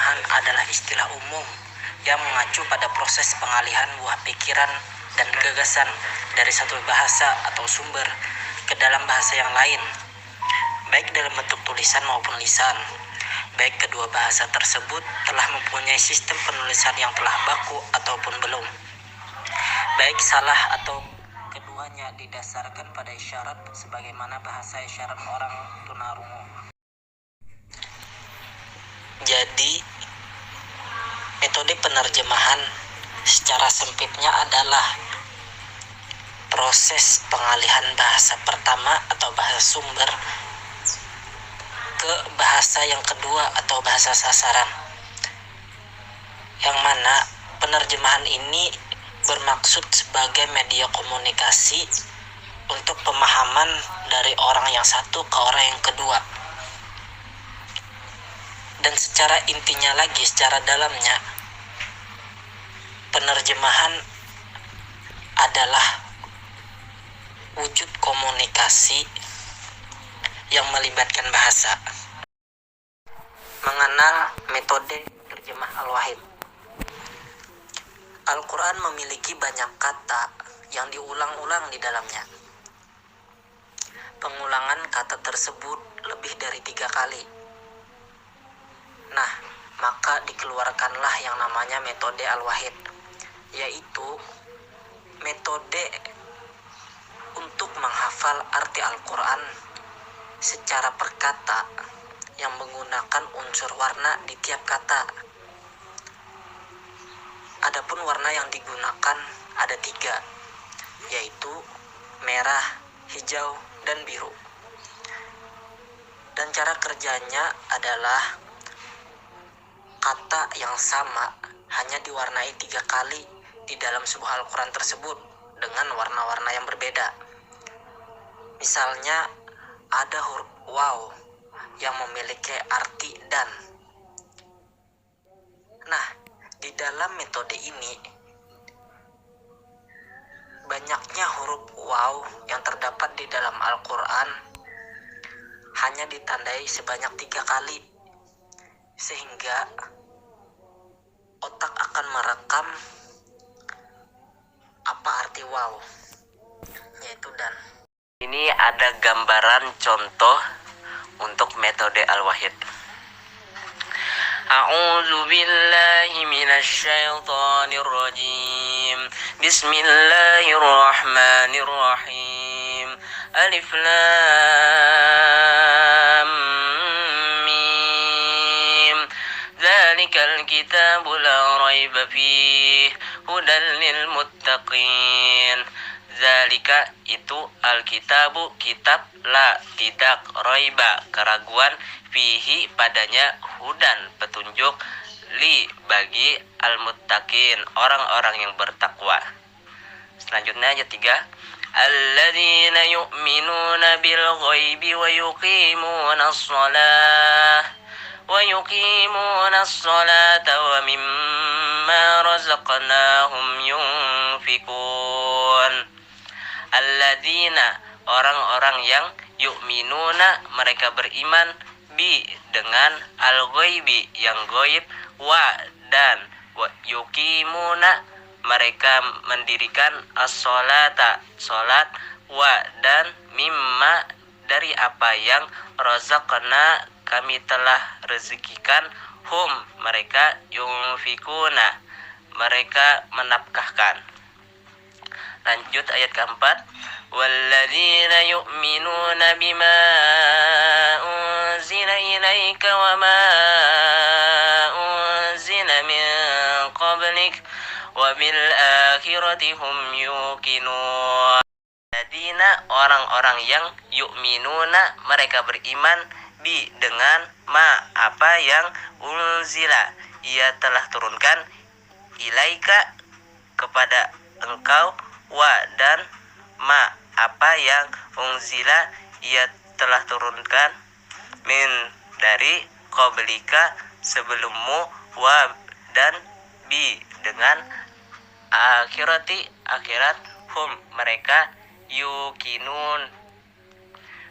penerjemahan adalah istilah umum yang mengacu pada proses pengalihan buah pikiran dan gagasan dari satu bahasa atau sumber ke dalam bahasa yang lain, baik dalam bentuk tulisan maupun lisan. Baik kedua bahasa tersebut telah mempunyai sistem penulisan yang telah baku ataupun belum. Baik salah atau keduanya didasarkan pada isyarat sebagaimana bahasa isyarat orang tunarungu. Jadi, metode penerjemahan secara sempitnya adalah proses pengalihan bahasa pertama atau bahasa sumber ke bahasa yang kedua atau bahasa sasaran, yang mana penerjemahan ini bermaksud sebagai media komunikasi untuk pemahaman dari orang yang satu ke orang yang kedua. Dan secara intinya lagi, secara dalamnya, penerjemahan adalah wujud komunikasi yang melibatkan bahasa. Mengenal metode terjemah Al-Wahid. Al-Quran memiliki banyak kata yang diulang-ulang di dalamnya. Pengulangan kata tersebut lebih dari 3 kali. Nah, maka dikeluarkanlah yang namanya metode Al-Wahid, yaitu metode untuk menghafal arti Al-Quran secara per kata yang menggunakan unsur warna di tiap kata. Adapun warna yang digunakan ada 3, yaitu merah, hijau, dan biru. Dan cara kerjanya adalah kata yang sama hanya diwarnai 3 kali di dalam sebuah Al-Quran tersebut dengan warna-warna yang berbeda. Misalnya, ada huruf waw yang memiliki arti dan. Nah, di dalam metode ini, banyaknya huruf waw yang terdapat di dalam Al-Quran hanya ditandai sebanyak 3 kali, sehingga otak akan merekam apa arti waw, yaitu dan. Ini ada gambaran contoh untuk metode Al-Wahid. A'udzu billahi minasy syaithanir rajim. Bismillahirrahmanirrahim. Alif lam mim. Dzalikal kitabu la raiba fihi hudan lil muttaqin. Zalika itu alkitabu kitab, la tidak, roiba keraguan, fihi padanya, hudan petunjuk, li bagi, almuttaqin orang-orang yang bertakwa. Selanjutnya ayat 3, alladzina yu'minuna bil ghaibi wa yuqimunas sholata wa mimma razaqnahum yunfikun. Alladzina orang-orang yang yu'minuna mereka beriman, bi dengan al-ghaibi yang ghaib, wa dan wa yuqimuna mereka mendirikan as-sholata salat, wa dan mimma dari apa yang razaqna kami telah rezekikan, hum mereka yunfikuna mereka menafkahkan. Lanjut ayat keempat, walladzina yu'minuna bima unzila ilaika wa ma unzila min qablik wa bil akhirati hum yuqinun. Alladzina orang-orang yang yu'minuna mereka beriman, bi dengan ma apa yang unzila ia telah turunkan, ilaika kepada engkau, wa dan ma apa yang unzila ia telah turunkan, min dari qablika sebelummu, wa dan bi dengan akhirati akhirat, hum mereka yuqinun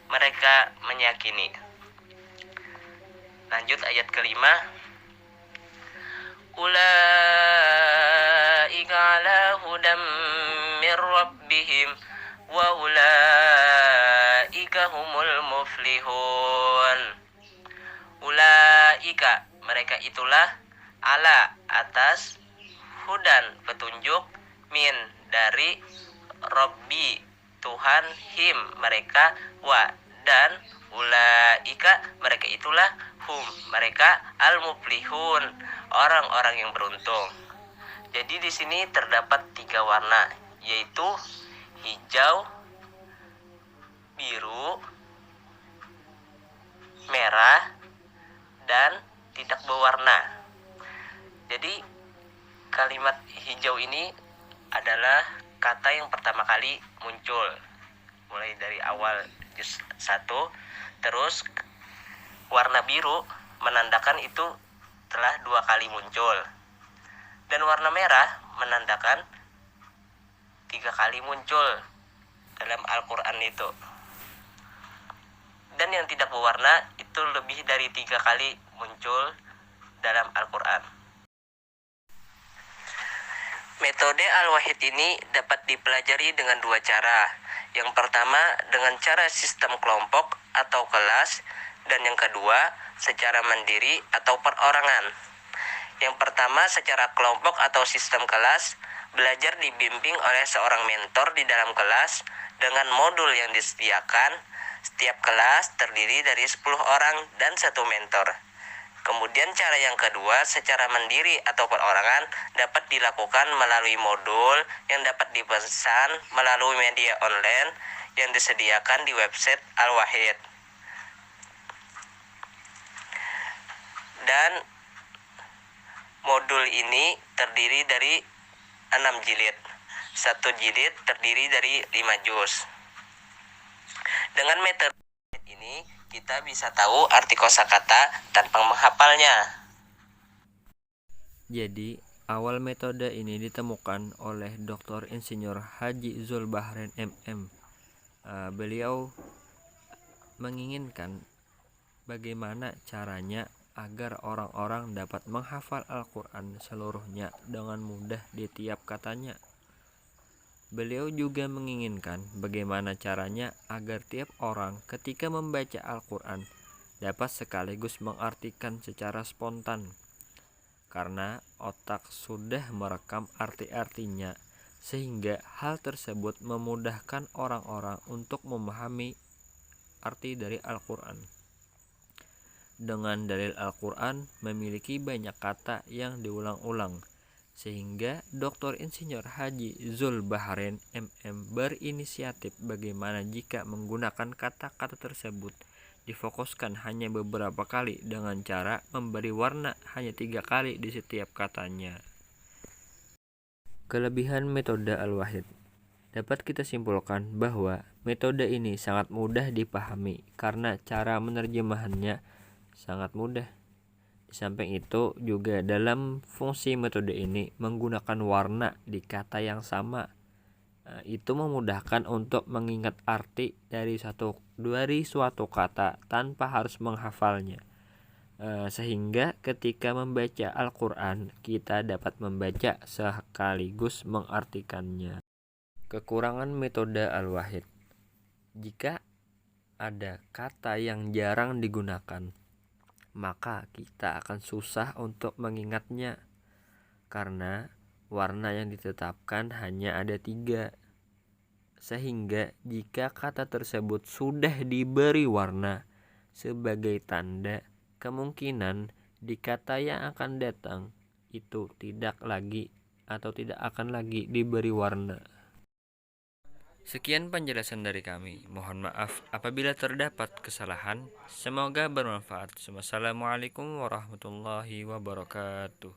mereka meyakini. Lanjut ayat kelima, ulaika ala hudam mir rabbihim wa ulaika humul muflihun. Ulaika, mereka itulah, ala, atas, hudan, petunjuk, min, dari, Robbi, Tuhan, him, mereka, wa, dan, ulaika, mereka itulah, hum, mereka, al-muflihun, orang-orang yang beruntung. Jadi di sini terdapat 3 warna, yaitu hijau, biru, merah, dan tidak berwarna. Jadi kalimat hijau ini adalah kata yang pertama kali muncul mulai dari awal juz 1. Terus warna biru menandakan itu telah 2 kali muncul, dan warna merah menandakan 3 kali muncul dalam Al-Quran itu. Dan yang tidak berwarna itu lebih dari 3 kali muncul dalam Al-Quran. Metode Al-Wahid ini dapat dipelajari dengan 2 cara. Yang pertama dengan cara sistem kelompok atau kelas, dan yang kedua secara mandiri atau perorangan. Yang pertama secara kelompok atau sistem kelas, belajar dibimbing oleh seorang mentor di dalam kelas dengan modul yang disediakan. Setiap kelas terdiri dari 10 orang dan 1 mentor. Kemudian cara yang kedua secara mandiri atau perorangan dapat dilakukan melalui modul yang dapat dipesan melalui media online yang disediakan di website Al-Wahid. Dan modul ini terdiri dari 6 jilid. 1 jilid terdiri dari 5 juz. Dengan metode ini kita bisa tahu arti kosakata tanpa menghafalnya. Jadi, awal metode ini ditemukan oleh Dr. Insinyur Haji Zulbahrain MM. Beliau menginginkan bagaimana caranya agar orang-orang dapat menghafal Al-Quran seluruhnya dengan mudah di tiap katanya. Beliau juga menginginkan bagaimana caranya agar tiap orang ketika membaca Al-Quran dapat sekaligus mengartikan secara spontan, karena otak sudah merekam arti-artinya, sehingga hal tersebut memudahkan orang-orang untuk memahami arti dari Al-Quran. Dengan dalil Al-Quran memiliki banyak kata yang diulang-ulang, sehingga Dr. Insinyur Haji Zulbahrain MM berinisiatif bagaimana jika menggunakan kata-kata tersebut difokuskan hanya beberapa kali dengan cara memberi warna hanya 3 kali di setiap katanya. Kelebihan metode Al-Wahid. Dapat kita simpulkan bahwa metode ini sangat mudah dipahami karena cara menerjemahannya sangat mudah. Di samping itu juga dalam fungsi metode ini menggunakan warna di kata yang sama. Itu memudahkan untuk mengingat arti dari suatu kata tanpa harus menghafalnya. Sehingga ketika membaca Al-Quran kita dapat membaca sekaligus mengartikannya. Kekurangan metode Al-Wahid. Jika ada kata yang jarang digunakan, maka kita akan susah untuk mengingatnya karena warna yang ditetapkan hanya ada 3. Sehingga jika kata tersebut sudah diberi warna sebagai tanda, kemungkinan di kata yang akan datang itu tidak akan lagi diberi warna. Sekian penjelasan dari kami. Mohon maaf apabila terdapat kesalahan. Semoga bermanfaat. Wassalamualaikum warahmatullahi wabarakatuh.